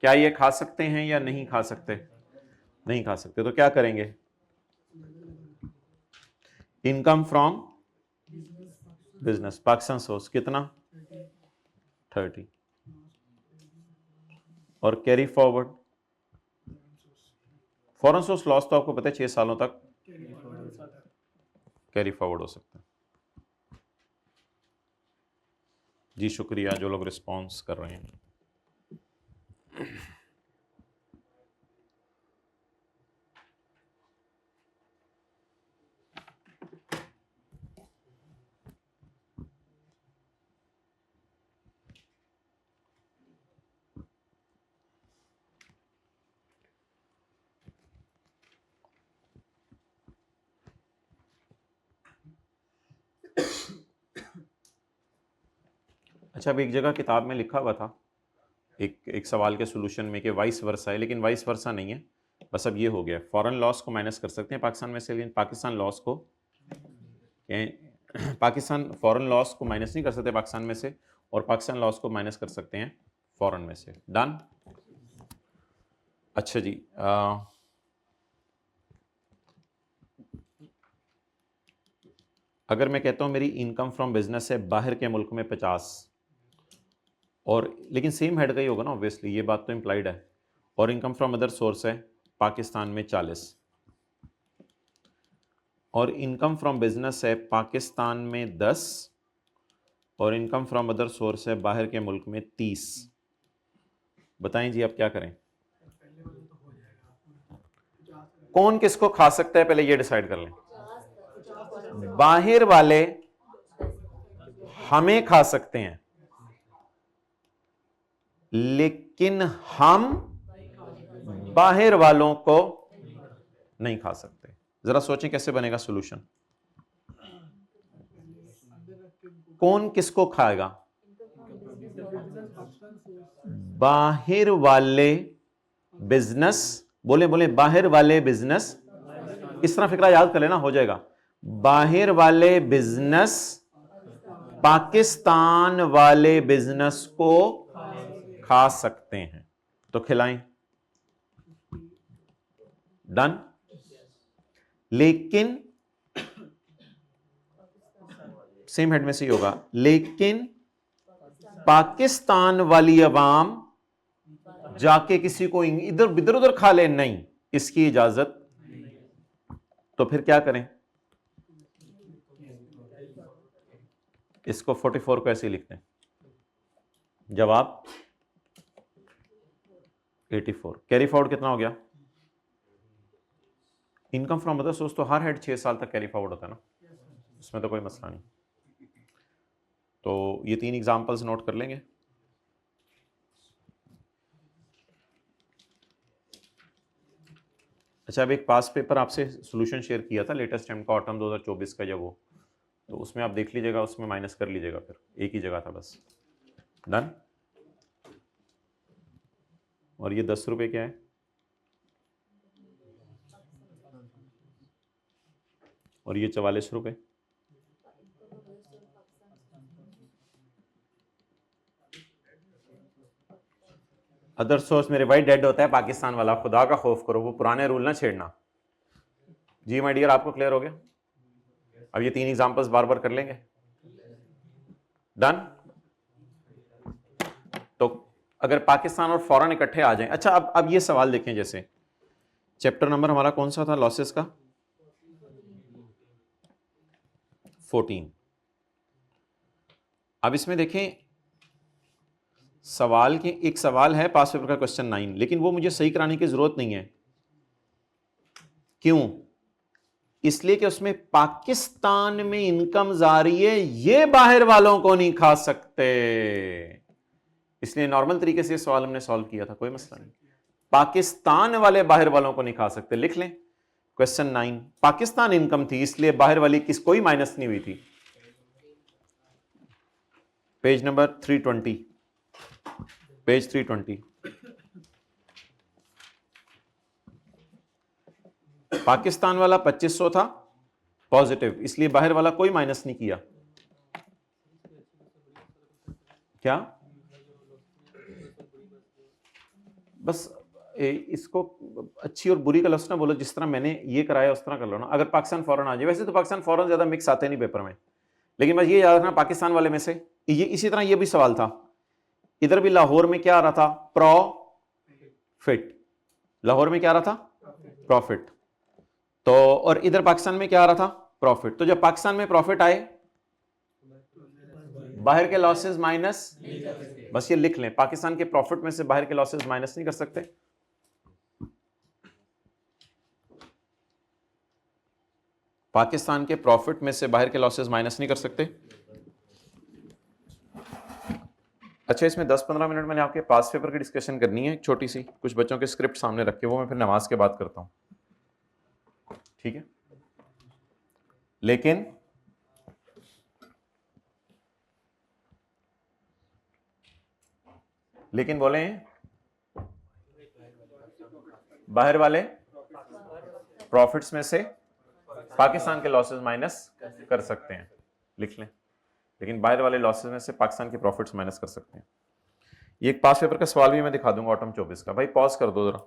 क्या ये खा सकते हैं या नहीं खा सकते? नहीं खा सकते। तो क्या करेंगे? Income from business Pakistan source कितना? 30, और carry forward foreign source loss तो आपको पता है 6 सालों तक कैरी फॉरवर्ड हो सकता है। जी शुक्रिया जो लोग रिस्पॉन्स कर रहे हैं। अच्छा, अब एक जगह किताब में लिखा हुआ था एक सवाल के सॉल्यूशन में कि वाइस वर्सा है, लेकिन वाइस वर्सा नहीं है। बस अब ये हो गया, फॉरेन लॉस को माइनस कर सकते हैं पाकिस्तान में से, लेकिन पाकिस्तान लॉस को पाकिस्तान फॉरेन लॉस को माइनस नहीं कर सकते पाकिस्तान में से, और पाकिस्तान लॉस को माइनस कर सकते हैं फॉरेन में से। डन। अच्छा जी, अगर मैं कहता हूं मेरी इनकम फ्रॉम बिजनेस है बाहर के मुल्क में 50, और लेकिन सेम हेड का ही होगा ना ऑब्वियसली, ये बात तो इम्प्लाइड है, और इनकम फ्रॉम अदर सोर्स है पाकिस्तान में 40, और इनकम फ्रॉम बिजनेस है पाकिस्तान में 10, और इनकम फ्रॉम अदर सोर्स है बाहर के मुल्क में 30। बताएं जी आप क्या करें? कौन किसको खा सकता है पहले ये डिसाइड कर लें। बाहर वाले हमें खा सकते हैं, लेकिन हम बाहर वालों को नहीं खा सकते। जरा सोचें कैसे बनेगा सॉल्यूशन। कौन किसको खाएगा? बाहर वाले बिजनेस, बोले बोले बाहर वाले बिजनेस, इस तरह फिक्रा याद कर लेना, हो जाएगा। बाहर वाले बिजनेस पाकिस्तान वाले बिजनेस को खा सकते हैं, तो खिलाएं। डन। लेकिन सेम हेड में से ही होगा, लेकिन पाकिस्तान वाली अवाम जाके किसी को इधर इधर उधर खा ले, नहीं, इसकी इजाजत। तो फिर क्या करें? इसको 44 को ऐसे ही लिखते हैं। जवाब 84। कैरी फॉरवर्ड कितना हो गया? इनकम फ्रॉम अदर सोर्स तो हर हेड 6 साल तक कैरी फॉरवर्ड होता है ना, इसमें तो कोई मसला नहीं। तो ये 3 एग्जांपल्स नोट कर लेंगे। अच्छा, अब एक पास पेपर आपसे सॉल्यूशन शेयर किया था लेटेस्ट टाइम का, ऑटम 2024 का, या वो, तो उसमें आप देख लीजिएगा, उसमें माइनस कर लीजिएगा, फिर एक ही जगह था बस। डन। और ये 10 रुपये क्या है? और ये 44 रुपये। अदर सोर्स मेरे भाई डेड होता है पाकिस्तान वाला, खुदा का खौफ करो, वो पुराने रूल ना छेड़ना। जी माय डियर, आपको क्लियर हो गया? अब ये 3 एग्जांपल्स बार बार कर लेंगे। डन। तो अगर पाकिस्तान और फॉरेन इकट्ठे आ जाएं। अच्छा, अब ये सवाल देखें, जैसे चैप्टर नंबर हमारा कौन सा था लॉसेस का? 14। अब इसमें देखें सवाल के एक सवाल है पास पेपर का क्वेश्चन 9, लेकिन वो मुझे सही कराने की जरूरत नहीं है। क्यों? इसलिए कि उसमें पाकिस्तान में इनकम आ रही है, ये बाहर वालों को नहीं खा सकते, इसलिए नॉर्मल तरीके से सवाल हमने सॉल्व किया था, कोई मसला नहीं। पाकिस्तान वाले बाहर वालों को नहीं खा सकते, लिख लें क्वेश्चन 9। पाकिस्तान इनकम थी इसलिए बाहर वाली किस कोई माइनस नहीं हुई थी। Page number 320, page 320। पाकिस्तान वाला 2500 था पॉजिटिव, इसलिए बाहर वाला कोई माइनस नहीं किया। क्या? बस इसको अच्छी और बुरी का लफ्ज़ ना बोलो, जिस तरह मैंने ये कराया उस तरह कर लो ना। अगर पाकिस्तान फौरन आ जाए, वैसे तो पाकिस्तान फौरन ज्यादा मिक्स आते नहीं पेपर में, लेकिन बस ये याद रखना पाकिस्तान वाले में से ये इसी तरह ये भी सवाल था। इधर भी लाहौर में क्या आ रहा था? प्रॉफिट। लाहौर में क्या आ रहा था? प्रॉफिट। तो और इधर पाकिस्तान में क्या आ रहा था? प्रॉफिट। तो जब पाकिस्तान में प्रॉफिट आए, बाहर के लॉसेस माइनस, बस ये लिख लें, पाकिस्तान के प्रॉफिट में से बाहर के लॉसेस माइनस नहीं कर सकते। पाकिस्तान के प्रॉफिट में से बाहर के लॉसेस माइनस नहीं कर सकते। अच्छा, इसमें 10-15 मिनट मैंने आपके पास पेपर की डिस्कशन करनी है, छोटी सी, कुछ बच्चों के स्क्रिप्ट सामने रख के, वो मैं फिर नमाज के बाद करता हूं, ठीक है? लेकिन बोले बाहर वाले प्रॉफिट्स में से पाकिस्तान के लॉसेस माइनस कर सकते हैं, लिख लें। लेकिन बाहर वाले लॉसेस में से पाकिस्तान के प्रॉफिट्स माइनस कर सकते हैं। ये एक पास पेपर का सवाल भी मैं दिखा दूंगा ऑटम 24 का। भाई पॉज कर दो जरा।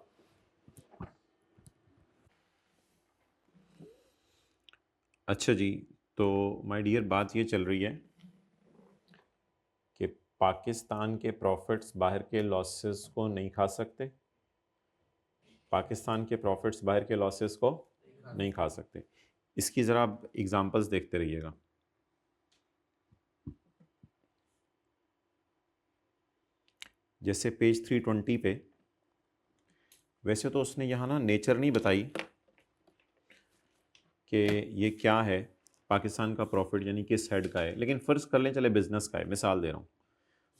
अच्छा जी, तो माय डियर बात ये चल रही है कि पाकिस्तान के प्रॉफिट्स बाहर के लॉसेस को नहीं खा सकते। पाकिस्तान के प्रॉफिट्स बाहर के लॉसेस को नहीं खा सकते। इसकी ज़रा आप एग्जांपल्स देखते रहिएगा। जैसे पेज 320 पे, वैसे तो उसने यहाँ ना नेचर नहीं बताई कि ये क्या है, पाकिस्तान का प्रॉफिट यानी किस हेड का है, लेकिन फ़र्ज़ कर लें चले बिजनेस का है, मिसाल दे रहा हूँ।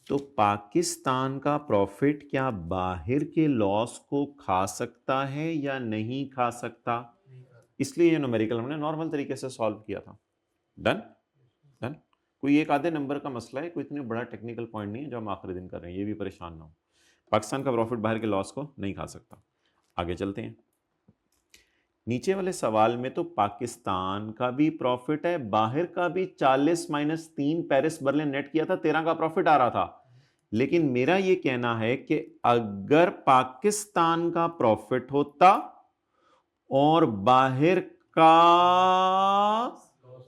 तो पाकिस्तान का प्रॉफिट क्या बाहर के लॉस को खा सकता है या नहीं खा सकता? इसलिए ये न्यूमेरिकल हमने नॉर्मल तरीके से सॉल्व किया था। Done done. कोई एक आधे नंबर का मसला है, कोई इतनी बड़ा टेक्निकल पॉइंट नहीं है जो हम आखिरी दिन कर रहे हैं, ये भी परेशान ना हो। पाकिस्तान का प्रॉफिट बाहर के लॉस को नहीं खा सकता। आगे चलते हैं। नीचे वाले सवाल में तो पाकिस्तान का भी प्रॉफिट है, बाहर का भी 40 - 3 पेरिस बर्लिन नेट किया था, 13 का प्रॉफिट आ रहा था। लेकिन मेरा ये कहना है कि अगर पाकिस्तान का प्रॉफिट होता और बाहर का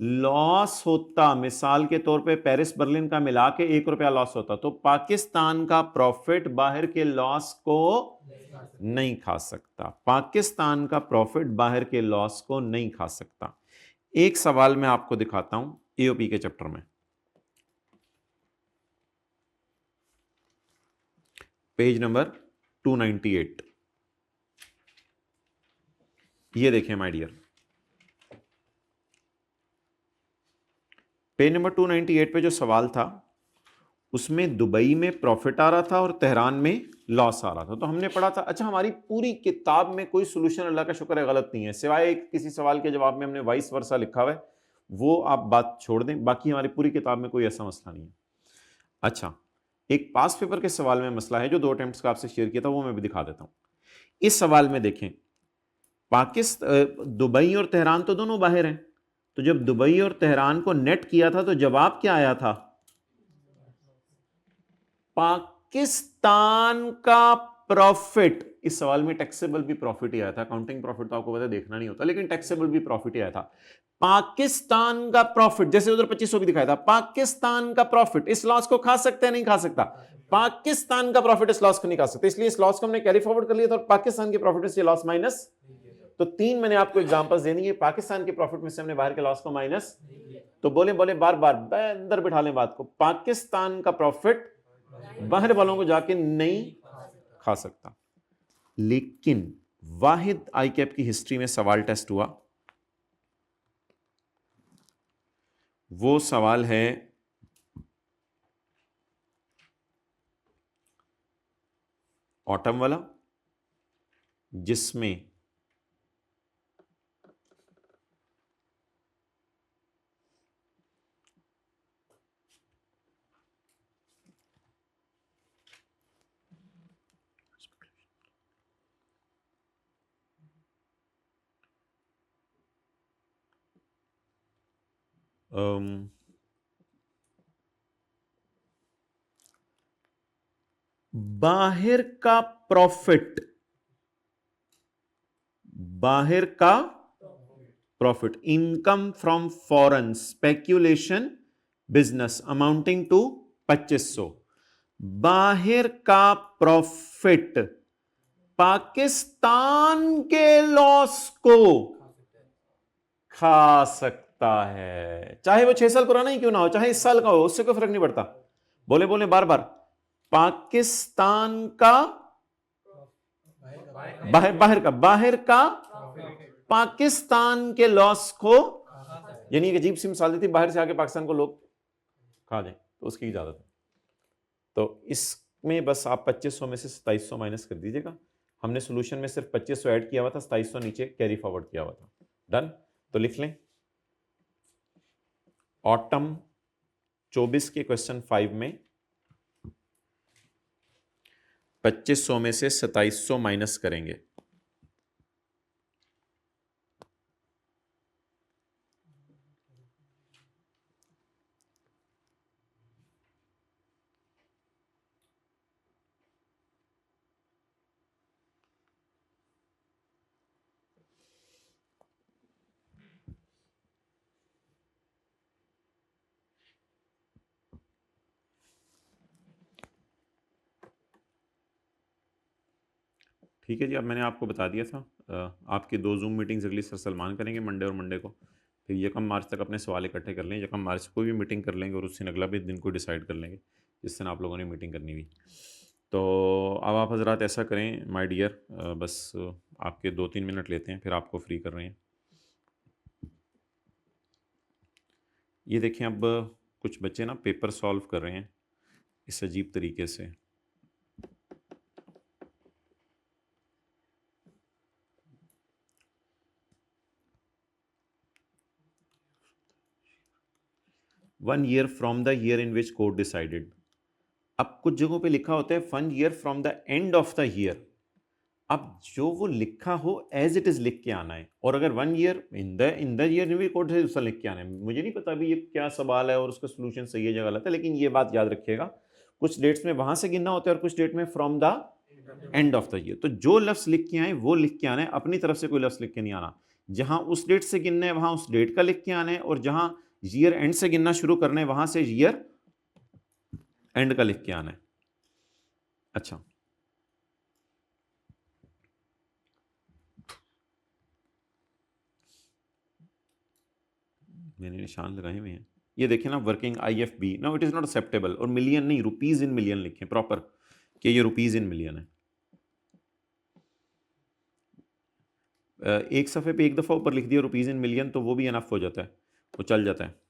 लॉस होता, मिसाल के तौर पे पेरिस बर्लिन का मिला के 1 रुपया लॉस होता, तो पाकिस्तान का प्रॉफिट बाहर के लॉस को नहीं खा सकता। पाकिस्तान का प्रॉफिट बाहर के लॉस को नहीं खा सकता। एक सवाल मैं आपको दिखाता हूं एओपी के चैप्टर में, पेज नंबर 298। ये देखें माय डियर, पेज नंबर 298 पे जो सवाल था उसमें दुबई में प्रॉफिट आ रहा था और तेहरान में लॉस आ रहा था। तो हमने पढ़ा था, अच्छा हमारी पूरी किताब में कोई सोल्यूशन अल्लाह का शुक्र है गलत नहीं है, सिवाय किसी सवाल के जवाब में हमने वाइस वर्सा लिखा हुआ है, वो आप बात छोड़ दें, बाकी हमारी पूरी किताब में कोई ऐसा मसला नहीं है। अच्छा, एक पास पेपर के सवाल में मसला है जो 2 अटेम्प्ट्स का आपसे शेयर किया था, वो मैं भी दिखा देता हूं। इस सवाल में देखें, दुबई और तेहरान तो दोनों बाहर हैं, तो जब दुबई और तेहरान को नेट किया था तो जवाब क्या आया था? पाकिस्तान का प्रॉफिट। इस सवाल में टैक्सेबल भी प्रॉफिट ही आया था, काउंटिंग प्रॉफिट तो आपको पता देखना नहीं होता, लेकिन टैक्सेबल भी प्रॉफिट ही आया था। पाकिस्तान का प्रॉफिट, जैसे उधर 2500 भी दिखाया था, पाकिस्तान का प्रॉफिट इस लॉस को खा सकता है नहीं खा सकता? पाकिस्तान का प्रॉफिट इस लॉस को नहीं खा सकता, इसलिए इस लॉस को हमने कैरी फॉरवर्ड कर लिया था और पाकिस्तान के प्रॉफिट से लॉस माइनस। तो 3 मैंने आपको एग्जांपल्स देनी है, पाकिस्तान के प्रॉफिट में से हमने बाहर के लॉस को माइनस। तो बोले बार बार अंदर बिठा लें बात को, पाकिस्तान का प्रॉफिट बाहर वालों को जाके नहीं खा सकता। लेकिन वाहिद आई कैप की हिस्ट्री में सवाल टेस्ट हुआ, वो सवाल है ऑटम वाला, जिसमें बाहर का प्रॉफिट, बाहर का profit, income from foreign speculation business amounting to 2500, बाहर का प्रॉफिट पाकिस्तान के लॉस को खा सकता है, चाहे वो 6 साल पुराना ही क्यों ना हो, चाहे इस साल का हो, उससे कोई फर्क नहीं पड़ता। बोले बोले बार बार, पाकिस्तान का बाहर का पाकिस्तान के लॉस को, यानी एक अजीब सी मिसाल दी थी, बाहर से आके पाकिस्तान को लोग खा जाए तो उसकी इजाजत है। तो इसमें बस आप 2500 में से 2700 माइनस कर दीजिएगा। हमने सॉल्यूशन में सिर्फ 2500 ऐड किया हुआ था, 2700 नीचे कैरी फॉरवर्ड किया हुआ था। डन। तो लिख लें, ऑटम 24 के क्वेश्चन 5 में 2500 में से 2700 माइनस करेंगे, ठीक है जी। अब मैंने आपको बता दिया था, आपकी 2 जूम मीटिंग्स अगली सर सलमान करेंगे मंडे और मंडे को, फिर 1 मार्च तक अपने सवाल इकट्ठे कर लेंगे, 1 मार्च को भी मीटिंग कर लेंगे और उस दिन अगला भी दिन को डिसाइड कर लेंगे जिस दिन आप लोगों ने मीटिंग करनी हुई। तो अब आप हजरात ऐसा करें माय डियर, बस आपके 2-3 मिनट लेते हैं, फिर आपको फ्री कर रहे हैं। ये देखें, अब कुछ बच्चे ना पेपर सॉल्व कर रहे हैं इस अजीब तरीके से। One year from the year in which court decided. अब कुछ जगहों पे लिखा होता है 1 year from the end of the year. अब जो वो लिखा हो एज इट इज लिख के आना है, और अगर 1 year in the year in which court है उसका लिख के आना है। मुझे नहीं पता अभी ये क्या सवाल है और उसका सोल्यूशन सही है या गलत है, लेकिन ये बात याद रखिएगा, कुछ डेट्स में वहां से गिनना होता है और कुछ डेट में from the end of the year. तो जो लफ्ज लिख के आए वो लिख के आना है, अपनी तरफ से कोई लफ्ज लिख के नहीं आना। जहां उस डेट से गिनना है वहां उस डेट का लिख के आना है, और जहां ईयर एंड से गिनना शुरू करना है वहां से ईयर एंड का लिख के आना है। अच्छा, मैंने निशान लगाए हुए हैं, ये देखें ना, working IFB, no it is not acceptable, और मिलियन नहीं, रुपीज इन मिलियन लिखें प्रॉपर कि ये रुपीज इन मिलियन है। एक सफ़े पे एक दफ़ा ऊपर लिख दिया रुपीज इन मिलियन तो वो भी इनफ हो जाता है, वो चल जाता है।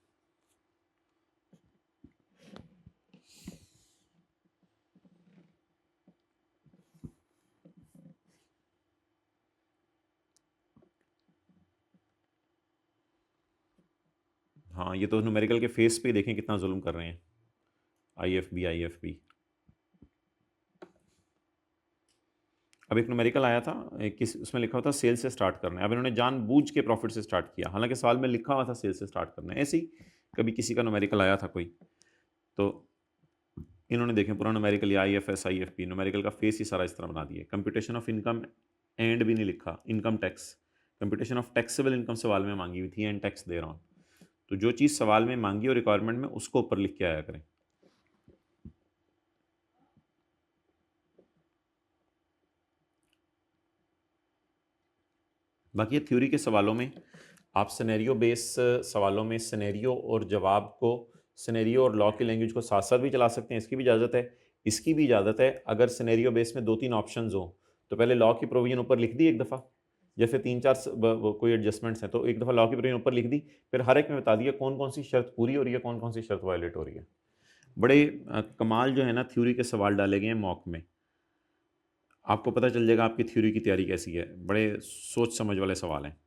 हाँ, ये तो न्यूमेरिकल के फेस पे देखें कितना जुल्म कर रहे हैं। IFB। अब एक न्यूमेरिकल आया था, किस उसमें लिखा हुआ था सेल से स्टार्ट करना है। अब इन्होंने जानबूझ के प्रॉफिट से स्टार्ट किया, हालांकि सवाल में लिखा हुआ था सेल से स्टार्ट करना है। ऐसे ही कभी किसी का न्यूमेरिकल आया था कोई, तो इन्होंने देखें पूरा न्यूमेरिकल या IFS IFB न्यूमेरिकल का फेस ही सारा इस तरह बना दिया। कंप्यूटेशन ऑफ इनकम एंड भी नहीं लिखा, income tax, computation of taxable income सवाल में मांगी हुई थी, एंड टैक्स दे रहा हूँ। तो जो चीज़ सवाल में मांगी और रिक्वायरमेंट में उसको ऊपर लिख के आया करें। बाकी थ्योरी के सवालों में आप सिनेरियो बेस सवालों में सिनेरियो और जवाब को, सिनेरियो और लॉ की लैंग्वेज को साथ साथ भी चला सकते हैं, इसकी भी इजाज़त है। इसकी भी इजाज़त है, अगर सिनेरियो बेस में 2-3 ऑप्शंस हो तो पहले लॉ की प्रोविजन ऊपर लिख दी एक दफ़ा, जैसे 3-4 कोई एडजस्टमेंट्स हैं तो एक दफ़ा लॉ की प्रोविजन ऊपर लिख दी, फिर हर एक में बता दिया कौन कौन सी शर्त पूरी हो रही है, कौन कौन सी शर्त वायलेट हो रही है। बड़े कमाल जो है ना थ्योरी के सवाल डाले गए हैं मॉक में, आपको पता चल जाएगा आपकी थ्योरी की तैयारी कैसी है, बड़े सोच समझ वाले सवाल हैं।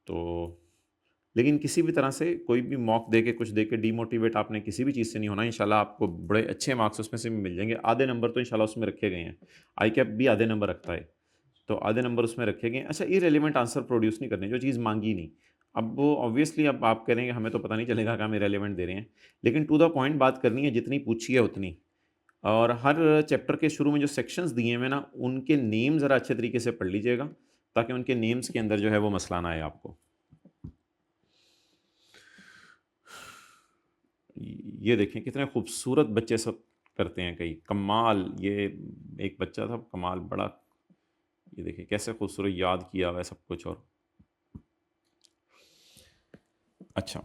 तो लेकिन किसी भी तरह से कोई भी मॉक दे के कुछ दे के डीमोटिवेट आपने किसी भी चीज़ से नहीं होना। इंशाल्लाह आपको बड़े अच्छे मार्क्स उसमें से भी मिल जाएंगे। आधे नंबर तो इंशाल्लाह उसमें रखे गए हैं, आई कैप भी आधे नंबर रखता है, तो आधे नंबर उसमें रखे गए हैं। अच्छा, इररिलेवेंट आंसर प्रोड्यूस नहीं करने, जो चीज़ मांगी नहीं। अब वो ऑब्वियसली अब आप करेंगे हमें तो पता नहीं चलेगा कि हम इररिलेवेंट दे रहे हैं, लेकिन टू द पॉइंट बात करनी है, जितनी पूछी है उतनी। और हर चैप्टर के शुरू में जो सेक्शंस दिए हुए ना, उनके नेम ज़रा अच्छे तरीके से पढ़ लीजिएगा, ताकि उनके नेम्स के अंदर जो है वो मसला ना आए आपको। ये देखें कितने खूबसूरत बच्चे सब करते हैं, कई कमाल। ये एक बच्चा था कमाल बड़ा, ये देखिए कैसे खूबसूरत याद किया हुआ है सब कुछ। और अच्छा,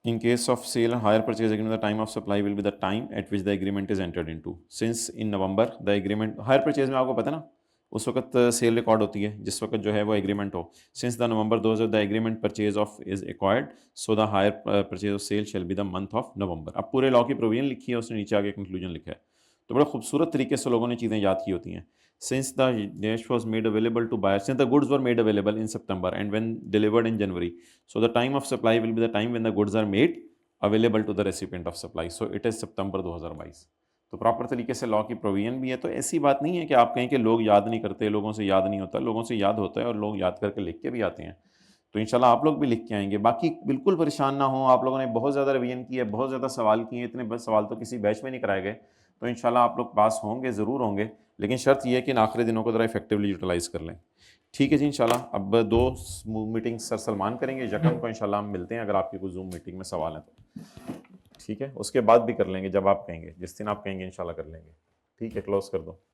in case of sale and hire purchase agreement, the time of supply will be the time at which the agreement is entered into. Since in November the agreement hire purchase में आपको पता है ना, उस वक्त सेल रिकॉर्ड होती है जिस वक्त जो है वो एग्रीमेंट हो। Since the November 2000 the agreement purchase of is acquired, so the hire purchase of sale shall be the month of November. अब पूरे लॉ की प्रोविजन लिखी है, उसने नीचे आगे कंक्लूजन लिखा है, तो बड़ा खूबसूरत तरीके से लोगों ने चीज़ें याद की होती हैं। Since the dish was made available to buyers, since the goods were made available in September and when delivered in January, so the time of supply will be the time when the goods are made available to the recipient of supply. So it is September 2022। तो proper तरीके से law की provision भी है। तो ऐसी बात नहीं है कि आप कहें कि लोग याद नहीं करते, लोगों से याद नहीं होता, लोगों से याद होता है और लोग याद करके लिख के भी आते हैं। तो इंशाल्लाह आप लोग भी लिख के आएंगे। बाकी बिल्कुल परेशान ना हो, आप लोगों ने बहुत ज़्यादा रिवीजन किया है, बहुत ज़्यादा सवाल किए, इतने बस सवाल तो किसी बैच में नहीं कराए गए। तो इंशाल्लाह आप लोग पास होंगे, ज़रूर होंगे, लेकिन शर्त यह है कि इन आखिरी दिनों को ज़रा इफेक्टिवली यूटिलाइज़ कर लें। ठीक है जी, इंशाल्लाह अब 2 मीटिंग सर सलमान करेंगे, यकम को इंशाल्लाह हम मिलते हैं, अगर आपकी कोई जूम मीटिंग में सवाल है तो। ठीक है, उसके बाद भी कर लेंगे जब आप कहेंगे, जिस दिन आप कहेंगे इंशाल्लाह कर लेंगे। ठीक है, क्लोज कर दो।